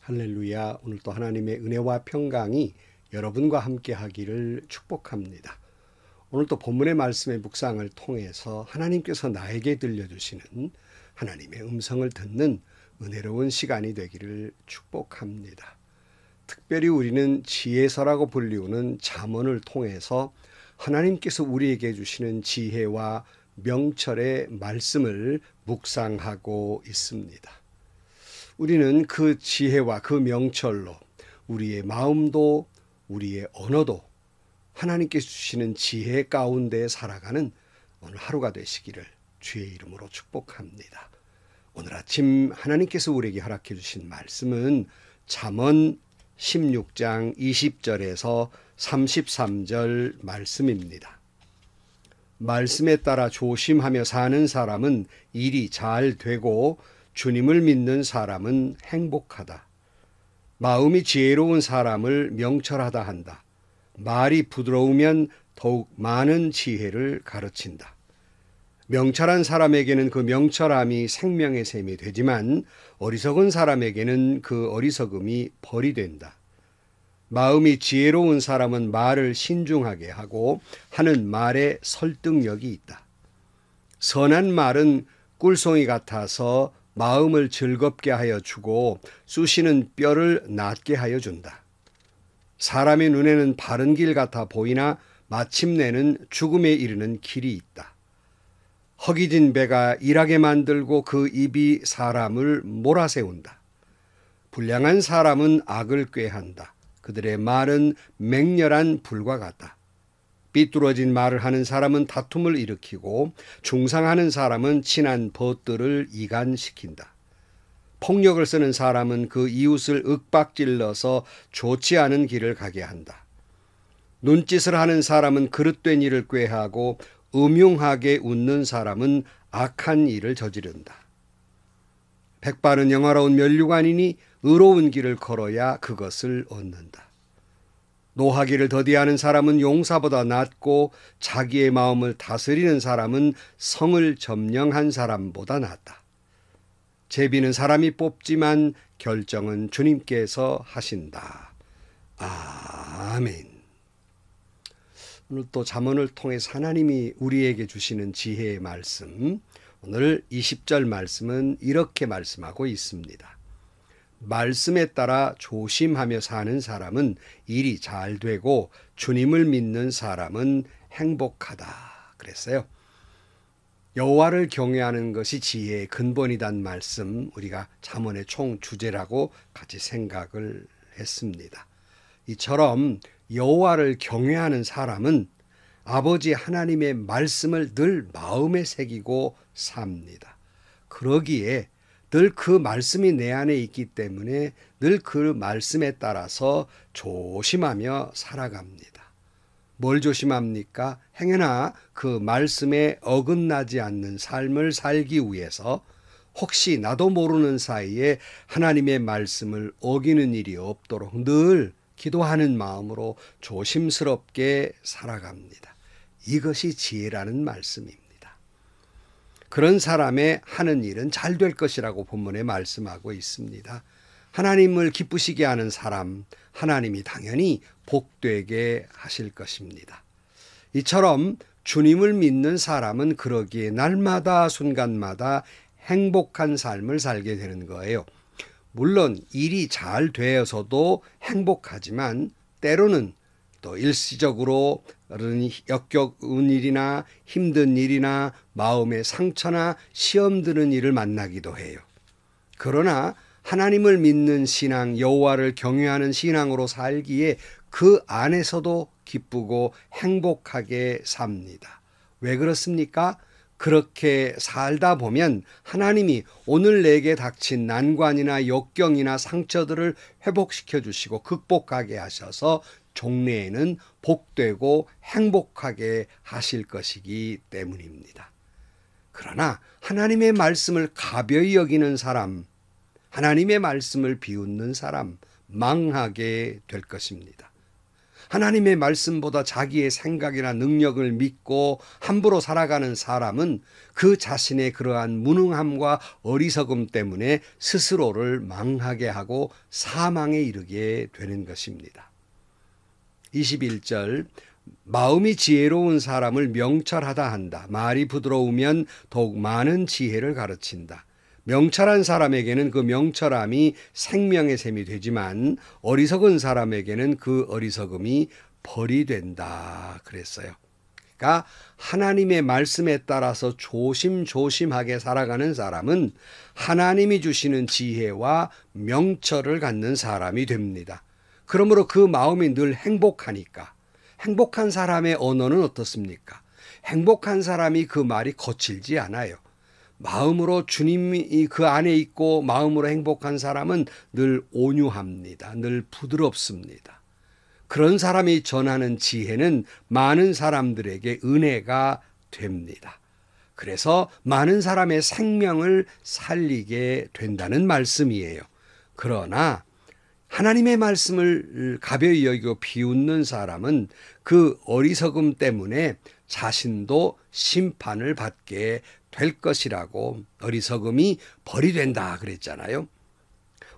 할렐루야. 오늘 또 하나님의 은혜와 평강이 여러분과 함께 하기를 축복합니다. 오늘 또 본문의 말씀의 묵상을 통해서 하나님께서 나에게 들려주시는 하나님의 음성을 듣는 은혜로운 시간이 되기를 축복합니다. 특별히 우리는 지혜서라고 불리우는 잠언을 통해서 하나님께서 우리에게 주시는 지혜와 명철의 말씀을 묵상하고 있습니다. 우리는 그 지혜와 그 명철로 우리의 마음도 우리의 언어도 하나님께서 주시는 지혜 가운데 살아가는 오늘 하루가 되시기를 주의 이름으로 축복합니다. 오늘 아침 하나님께서 우리에게 허락해 주신 말씀은 잠언 16장 20절에서 33절 말씀입니다. 말씀에 따라 조심하며 사는 사람은 일이 잘 되고 주님을 믿는 사람은 행복하다. 마음이 지혜로운 사람을 명철하다 한다. 말이 부드러우면 더욱 많은 지혜를 가르친다. 명철한 사람에게는 그 명철함이 생명의 샘이 되지만 어리석은 사람에게는 그 어리석음이 벌이 된다. 마음이 지혜로운 사람은 말을 신중하게 하고 하는 말에 설득력이 있다. 선한 말은 꿀송이 같아서 마음을 즐겁게 하여 주고 쑤시는 뼈를 낫게 하여 준다. 사람의 눈에는 바른 길 같아 보이나 마침내는 죽음에 이르는 길이 있다. 허기진 배가 일하게 만들고 그 입이 사람을 몰아세운다. 불량한 사람은 악을 꾀한다. 그들의 말은 맹렬한 불과 같다. 삐뚤어진 말을 하는 사람은 다툼을 일으키고 중상하는 사람은 친한 벗들을 이간시킨다. 폭력을 쓰는 사람은 그 이웃을 윽박질러서 좋지 않은 길을 가게 한다. 눈짓을 하는 사람은 그릇된 일을 꾀하고 음흉하게 웃는 사람은 악한 일을 저지른다. 백발은 영화로운 면류관이니 의로운 길을 걸어야 그것을 얻는다. 노하기를 더디하는 사람은 용사보다 낫고 자기의 마음을 다스리는 사람은 성을 점령한 사람보다 낫다. 제비는 사람이 뽑지만 결정은 주님께서 하신다. 아멘. 오늘 또 잠언을 통해서 하나님이 우리에게 주시는 지혜의 말씀, 오늘 20절 말씀은 이렇게 말씀하고 있습니다. 말씀에 따라 조심하며 사는 사람은 일이 잘 되고 주님을 믿는 사람은 행복하다 그랬어요. 여호와를 경외하는 것이 지혜의 근본이란 말씀, 우리가 잠언의 총 주제라고 같이 생각을 했습니다. 이처럼 여호와를 경외하는 사람은 아버지 하나님의 말씀을 늘 마음에 새기고 삽니다. 그러기에 늘 그 말씀이 내 안에 있기 때문에 늘 그 말씀에 따라서 조심하며 살아갑니다. 뭘 조심합니까? 행여나 그 말씀에 어긋나지 않는 삶을 살기 위해서 혹시 나도 모르는 사이에 하나님의 말씀을 어기는 일이 없도록 늘 기도하는 마음으로 조심스럽게 살아갑니다. 이것이 지혜라는 말씀입니다. 그런 사람의 하는 일은 잘 될 것이라고 본문에 말씀하고 있습니다. 하나님을 기쁘시게 하는 사람, 하나님이 당연히 복되게 하실 것입니다. 이처럼 주님을 믿는 사람은 그러기에 날마다 순간마다 행복한 삶을 살게 되는 거예요. 물론 일이 잘 되어서도 행복하지만 때로는 또 일시적으로 역겨운 일이나 힘든 일이나 마음의 상처나 시험 드는 일을 만나기도 해요. 그러나 하나님을 믿는 신앙, 여호와를 경외하는 신앙으로 살기에 그 안에서도 기쁘고 행복하게 삽니다. 왜 그렇습니까? 그렇게 살다 보면 하나님이 오늘 내게 닥친 난관이나 역경이나 상처들을 회복시켜 주시고 극복하게 하셔서 종래에는 복되고 행복하게 하실 것이기 때문입니다. 그러나 하나님의 말씀을 가벼이 여기는 사람, 하나님의 말씀을 비웃는 사람, 망하게 될 것입니다. 하나님의 말씀보다 자기의 생각이나 능력을 믿고 함부로 살아가는 사람은 그 자신의 그러한 무능함과 어리석음 때문에 스스로를 망하게 하고 사망에 이르게 되는 것입니다. 21절 마음이 지혜로운 사람을 명철하다 한다. 말이 부드러우면 더욱 많은 지혜를 가르친다. 명철한 사람에게는 그 명철함이 생명의 샘이 되지만 어리석은 사람에게는 그 어리석음이 벌이 된다 그랬어요. 그러니까 하나님의 말씀에 따라서 조심조심하게 살아가는 사람은 하나님이 주시는 지혜와 명철을 갖는 사람이 됩니다. 그러므로 그 마음이 늘 행복하니까. 행복한 사람의 언어는 어떻습니까? 행복한 사람이 그 말이 거칠지 않아요. 마음으로 주님이 그 안에 있고 마음으로 행복한 사람은 늘 온유합니다. 늘 부드럽습니다. 그런 사람이 전하는 지혜는 많은 사람들에게 은혜가 됩니다. 그래서 많은 사람의 생명을 살리게 된다는 말씀이에요. 그러나 하나님의 말씀을 가벼이 여기고 비웃는 사람은 그 어리석음 때문에 자신도 심판을 받게 될 것이라고 어리석음이 벌이 된다 그랬잖아요.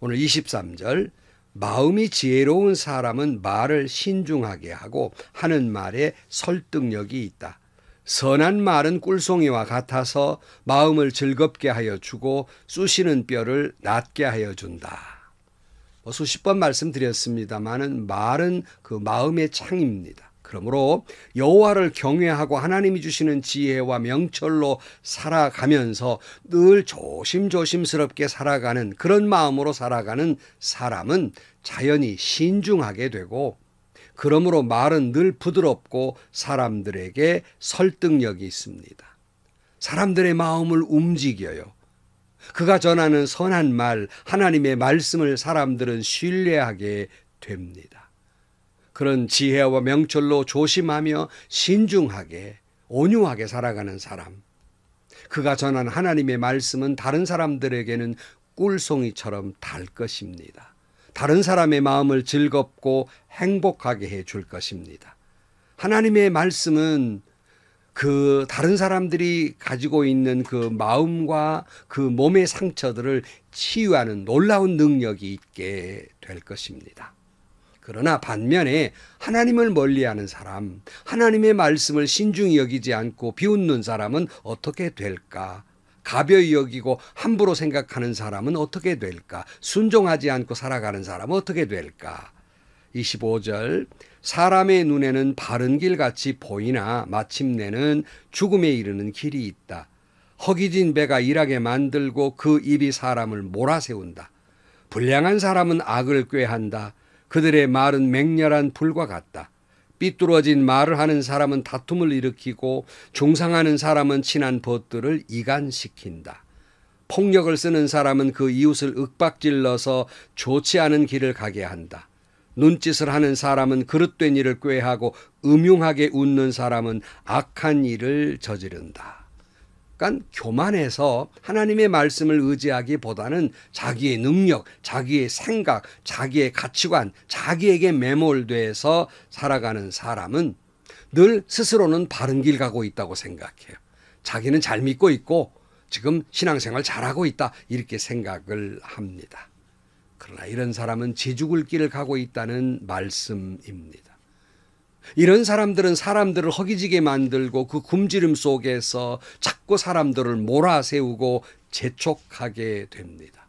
오늘 23절 마음이 지혜로운 사람은 말을 신중하게 하고 하는 말에 설득력이 있다. 선한 말은 꿀송이와 같아서 마음을 즐겁게 하여 주고 쑤시는 뼈를 낫게 하여 준다. 수십 번 말씀드렸습니다마는 말은 그 마음의 창입니다. 그러므로 여호와를 경외하고 하나님이 주시는 지혜와 명철로 살아가면서 늘 조심조심스럽게 살아가는 그런 마음으로 살아가는 사람은 자연히 신중하게 되고 그러므로 말은 늘 부드럽고 사람들에게 설득력이 있습니다. 사람들의 마음을 움직여요. 그가 전하는 선한 말, 하나님의 말씀을 사람들은 신뢰하게 됩니다. 그런 지혜와 명철로 조심하며 신중하게 온유하게 살아가는 사람. 그가 전한 하나님의 말씀은 다른 사람들에게는 꿀송이처럼 달 것입니다. 다른 사람의 마음을 즐겁고 행복하게 해줄 것입니다. 하나님의 말씀은 그 다른 사람들이 가지고 있는 그 마음과 그 몸의 상처들을 치유하는 놀라운 능력이 있게 될 것입니다. 그러나 반면에 하나님을 멀리하는 사람, 하나님의 말씀을 신중히 여기지 않고 비웃는 사람은 어떻게 될까? 가벼이 여기고 함부로 생각하는 사람은 어떻게 될까? 순종하지 않고 살아가는 사람은 어떻게 될까? 25절 사람의 눈에는 바른 길같이 보이나 마침내는 죽음에 이르는 길이 있다. 허기진 배가 일하게 만들고 그 입이 사람을 몰아세운다. 불량한 사람은 악을 꾀한다. 그들의 말은 맹렬한 불과 같다. 삐뚤어진 말을 하는 사람은 다툼을 일으키고 중상하는 사람은 친한 벗들을 이간시킨다. 폭력을 쓰는 사람은 그 이웃을 윽박질러서 좋지 않은 길을 가게 한다. 눈짓을 하는 사람은 그릇된 일을 꾀하고 음흉하게 웃는 사람은 악한 일을 저지른다. 그러니까 교만해서 하나님의 말씀을 의지하기보다는 자기의 능력, 자기의 생각, 자기의 가치관, 자기에게 매몰돼서 살아가는 사람은 늘 스스로는 바른 길 가고 있다고 생각해요. 자기는 잘 믿고 있고 지금 신앙생활 잘하고 있다 이렇게 생각을 합니다. 그러나 이런 사람은 지죽을 길을 가고 있다는 말씀입니다. 이런 사람들은 사람들을 허기지게 만들고 그 굶주림 속에서 자꾸 사람들을 몰아세우고 재촉하게 됩니다.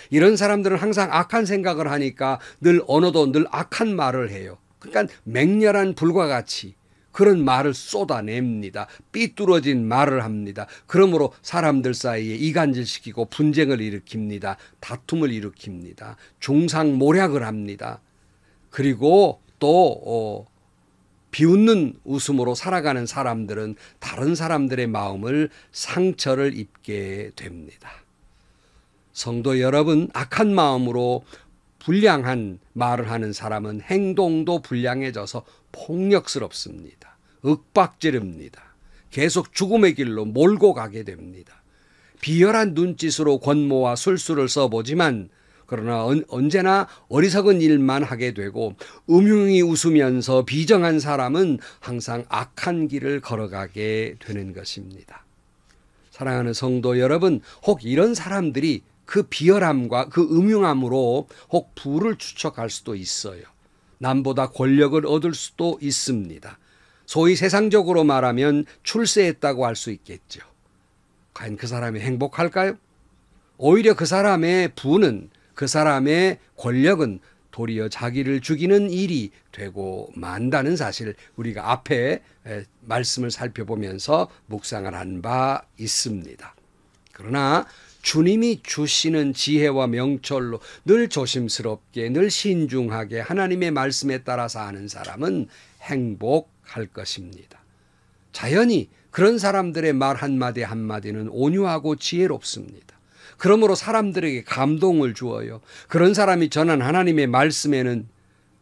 이런 사람들은 항상 악한 생각을 하니까 늘 언어도 늘 악한 말을 해요. 그러니까 맹렬한 불과 같이 그런 말을 쏟아냅니다. 삐뚤어진 말을 합니다. 그러므로 사람들 사이에 이간질시키고 분쟁을 일으킵니다. 다툼을 일으킵니다. 중상모략을 합니다. 그리고 또 비웃는 웃음으로 살아가는 사람들은 다른 사람들의 마음을 상처를 입게 됩니다. 성도 여러분, 악한 마음으로 불량한 말을 하는 사람은 행동도 불량해져서 폭력스럽습니다. 윽박지릅니다. 계속 죽음의 길로 몰고 가게 됩니다. 비열한 눈짓으로 권모와 술수를 써보지만 그러나 언제나 어리석은 일만 하게 되고 음흉히 웃으면서 비정한 사람은 항상 악한 길을 걸어가게 되는 것입니다. 사랑하는 성도 여러분, 혹 이런 사람들이 그 비열함과 그 음흉함으로 혹 부를 추척할 수도 있어요. 남보다 권력을 얻을 수도 있습니다. 소위 세상적으로 말하면 출세했다고 할 수 있겠죠. 과연 그 사람이 행복할까요? 오히려 그 사람의 부는, 그 사람의 권력은 도리어 자기를 죽이는 일이 되고 만다는 사실, 우리가 앞에 말씀을 살펴보면서 묵상을 한 바 있습니다. 그러나 주님이 주시는 지혜와 명철로 늘 조심스럽게, 늘 신중하게 하나님의 말씀에 따라 사는 사람은 행복할 것입니다. 자연히 그런 사람들의 말 한마디 한마디는 온유하고 지혜롭습니다. 그러므로 사람들에게 감동을 주어요. 그런 사람이 전한 하나님의 말씀에는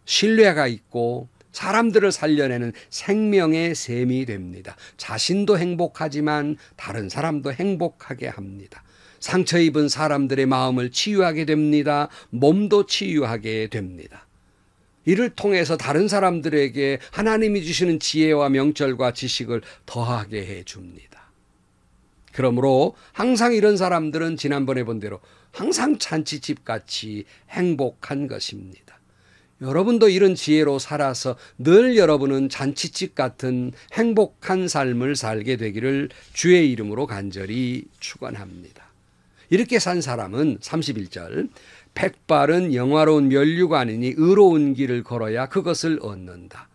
신뢰가 있고 사람들을 살려내는 생명의 셈이 됩니다. 자신도 행복하지만 다른 사람도 행복하게 합니다. 상처 입은 사람들의 마음을 치유하게 됩니다. 몸도 치유하게 됩니다. 이를 통해서 다른 사람들에게 하나님이 주시는 지혜와 명철과 지식을 더하게 해줍니다. 그러므로 항상 이런 사람들은 지난번에 본 대로 항상 잔치집같이 행복한 것입니다. 여러분도 이런 지혜로 살아서 늘 여러분은 잔치집 같은 행복한 삶을 살게 되기를 주의 이름으로 간절히 축원합니다. 이렇게 산 사람은 31절, 백발은 영화로운 면류관이니 의로운 길을 걸어야 그것을 얻는다.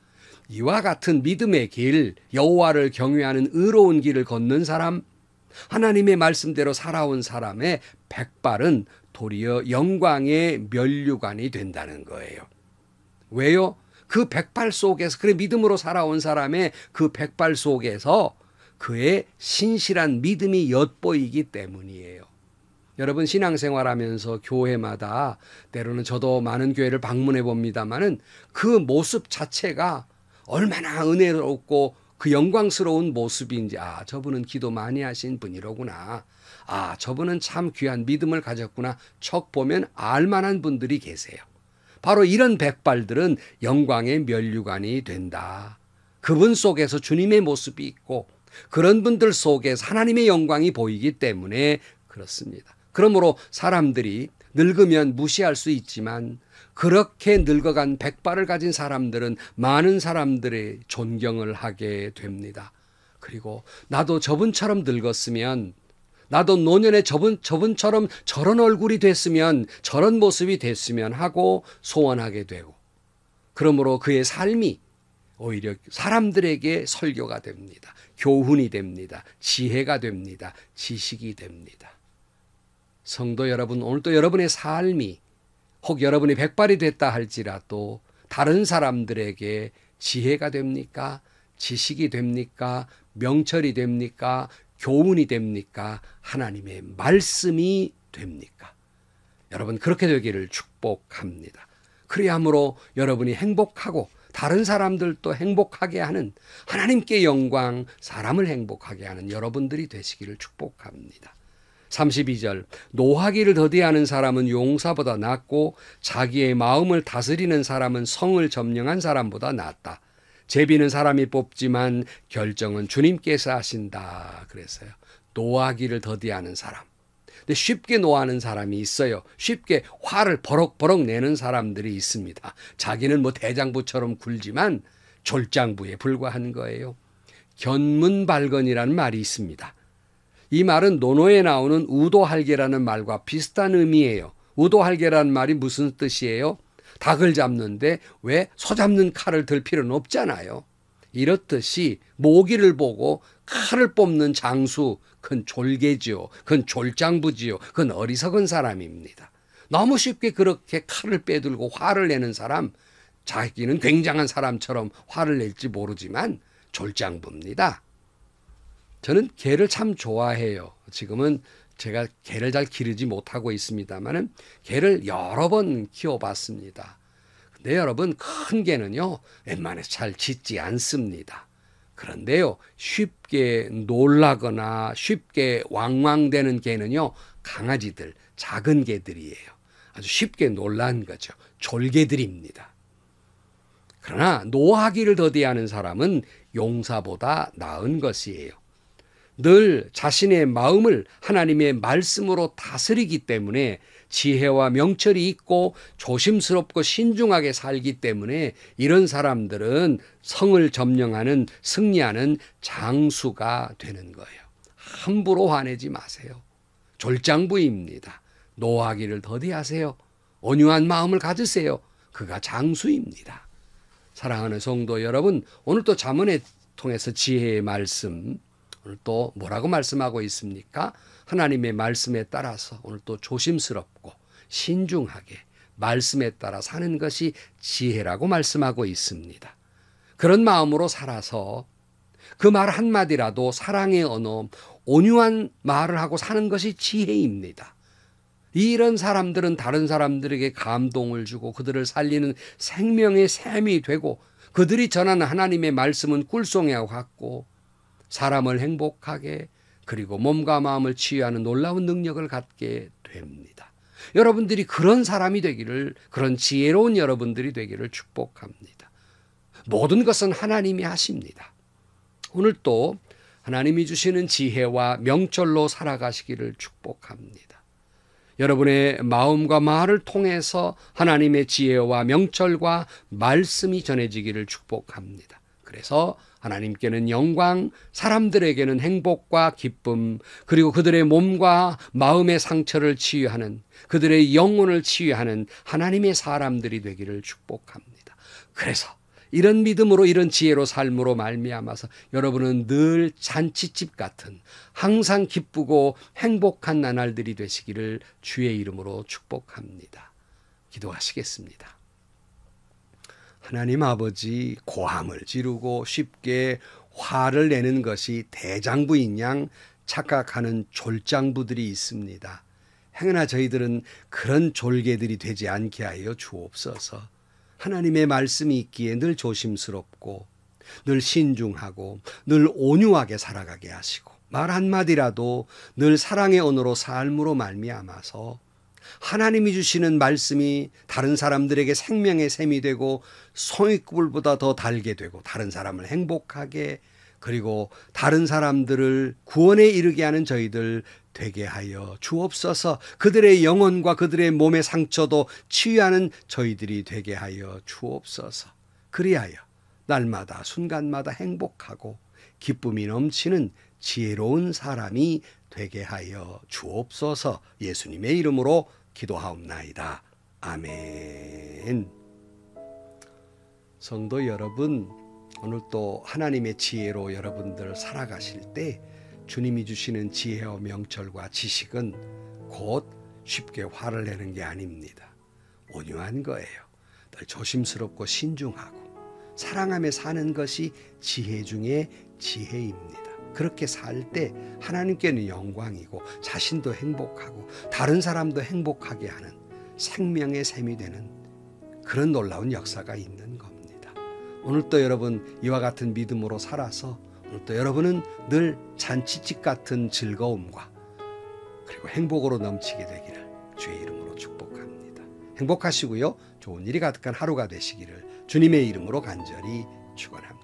이와 같은 믿음의 길, 여호와를 경외하는 의로운 길을 걷는 사람, 하나님의 말씀대로 살아온 사람의 백발은 도리어 영광의 면류관이 된다는 거예요. 왜요? 그 백발 속에서, 그래 믿음으로 살아온 사람의 그 백발 속에서 그의 신실한 믿음이 엿보이기 때문이에요. 여러분 신앙생활하면서 교회마다 때로는 저도 많은 교회를 방문해 봅니다마는 그 모습 자체가 얼마나 은혜롭고 그 영광스러운 모습인지, 저분은 기도 많이 하신 분이로구나, 저분은 참 귀한 믿음을 가졌구나, 척 보면 알만한 분들이 계세요. 바로 이런 백발들은 영광의 면류관이 된다. 그분 속에서 주님의 모습이 있고 그런 분들 속에서 하나님의 영광이 보이기 때문에 그렇습니다. 그러므로 사람들이 늙으면 무시할 수 있지만 그렇게 늙어간 백발을 가진 사람들은 많은 사람들의 존경을 하게 됩니다. 그리고 나도 저분처럼 늙었으면, 나도 노년에 저분처럼 저런 얼굴이 됐으면, 저런 모습이 됐으면 하고 소원하게 되고, 그러므로 그의 삶이 오히려 사람들에게 설교가 됩니다. 교훈이 됩니다. 지혜가 됩니다. 지식이 됩니다. 성도 여러분, 오늘도 여러분의 삶이 혹 여러분이 백발이 됐다 할지라도 다른 사람들에게 지혜가 됩니까? 지식이 됩니까? 명철이 됩니까? 교훈이 됩니까? 하나님의 말씀이 됩니까? 여러분 그렇게 되기를 축복합니다. 그리함으로 여러분이 행복하고 다른 사람들도 행복하게 하는, 하나님께 영광, 사람을 행복하게 하는 여러분들이 되시기를 축복합니다. 32절, 노하기를 더디하는 사람은 용사보다 낫고 자기의 마음을 다스리는 사람은 성을 점령한 사람보다 낫다. 제비는 사람이 뽑지만 결정은 주님께서 하신다. 그랬어요. 노하기를 더디하는 사람. 근데 쉽게 노하는 사람이 있어요. 쉽게 화를 버럭버럭 내는 사람들이 있습니다. 자기는 뭐 대장부처럼 굴지만 졸장부에 불과한 거예요. 견문발건이라는 말이 있습니다. 이 말은 논어에 나오는 우도할개라는 말과 비슷한 의미예요. 우도할개라는 말이 무슨 뜻이에요? 닭을 잡는데 왜 소 잡는 칼을 들 필요는 없잖아요. 이렇듯이 모기를 보고 칼을 뽑는 장수, 그건 졸개지요. 그건 졸장부지요. 그건 어리석은 사람입니다. 너무 쉽게 그렇게 칼을 빼들고 화를 내는 사람, 자기는 굉장한 사람처럼 화를 낼지 모르지만 졸장부입니다. 저는 개를 참 좋아해요. 지금은 제가 개를 잘 기르지 못하고 있습니다만 개를 여러 번 키워봤습니다. 근데 여러분 큰 개는요 웬만해서 잘 짖지 않습니다. 그런데요 쉽게 놀라거나 쉽게 왕왕대는 개는요 강아지들, 작은 개들이에요. 아주 쉽게 놀란 거죠. 졸개들입니다. 그러나 노하기를 더디하는 사람은 용사보다 나은 것이에요. 늘 자신의 마음을 하나님의 말씀으로 다스리기 때문에 지혜와 명철이 있고 조심스럽고 신중하게 살기 때문에 이런 사람들은 성을 점령하는 승리하는 장수가 되는 거예요. 함부로 화내지 마세요. 졸장부입니다. 노하기를 더디하세요. 온유한 마음을 가지세요. 그가 장수입니다. 사랑하는 성도 여러분, 오늘 또 잠언에 통해서 지혜의 말씀, 오늘 또 뭐라고 말씀하고 있습니까? 하나님의 말씀에 따라서 오늘 또 조심스럽고 신중하게 말씀에 따라 사는 것이 지혜라고 말씀하고 있습니다. 그런 마음으로 살아서 그 말 한마디라도 사랑의 언어, 온유한 말을 하고 사는 것이 지혜입니다. 이런 사람들은 다른 사람들에게 감동을 주고 그들을 살리는 생명의 샘이 되고 그들이 전하는 하나님의 말씀은 꿀송이와 같고 사람을 행복하게 그리고 몸과 마음을 치유하는 놀라운 능력을 갖게 됩니다. 여러분들이 그런 사람이 되기를, 그런 지혜로운 여러분들이 되기를 축복합니다. 모든 것은 하나님이 하십니다. 오늘 또 하나님이 주시는 지혜와 명철로 살아가시기를 축복합니다. 여러분의 마음과 말을 통해서 하나님의 지혜와 명철과 말씀이 전해지기를 축복합니다. 그래서 하나님께는 영광, 사람들에게는 행복과 기쁨, 그리고 그들의 몸과 마음의 상처를 치유하는, 그들의 영혼을 치유하는 하나님의 사람들이 되기를 축복합니다. 그래서 이런 믿음으로 이런 지혜로 삶으로 말미암아서 여러분은 늘 잔치집 같은 항상 기쁘고 행복한 나날들이 되시기를 주의 이름으로 축복합니다. 기도하시겠습니다. 하나님 아버지, 고함을 지르고 쉽게 화를 내는 것이 대장부인 양 착각하는 졸장부들이 있습니다. 행여나 저희들은 그런 졸개들이 되지 않게 하여 주옵소서. 하나님의 말씀이 있기에 늘 조심스럽고 늘 신중하고 늘 온유하게 살아가게 하시고 말 한마디라도 늘 사랑의 언어로 삶으로 말미암아서 하나님이 주시는 말씀이 다른 사람들에게 생명의 샘이 되고 송이꿀보다 더 달게 되고 다른 사람을 행복하게 그리고 다른 사람들을 구원에 이르게 하는 저희들 되게 하여 주옵소서. 그들의 영혼과 그들의 몸의 상처도 치유하는 저희들이 되게 하여 주옵소서. 그리하여 날마다 순간마다 행복하고 기쁨이 넘치는 지혜로운 사람이 되게 하여 주옵소서. 예수님의 이름으로 기도하옵나이다. 아멘. 성도 여러분, 오늘 또 하나님의 지혜로 여러분들 살아가실 때 주님이 주시는 지혜와 명철과 지식은 곧 쉽게 화를 내는 게 아닙니다. 온유한 거예요. 늘 조심스럽고 신중하고 사랑하며 사는 것이 지혜 중에 지혜입니다. 그렇게 살 때 하나님께는 영광이고 자신도 행복하고 다른 사람도 행복하게 하는 생명의 샘이 되는 그런 놀라운 역사가 있는 겁니다. 오늘 또 여러분 이와 같은 믿음으로 살아서 오늘 또 여러분은 늘 잔치집 같은 즐거움과 그리고 행복으로 넘치게 되기를 주의 이름으로 축복합니다. 행복하시고요. 좋은 일이 가득한 하루가 되시기를 주님의 이름으로 간절히 축원합니다.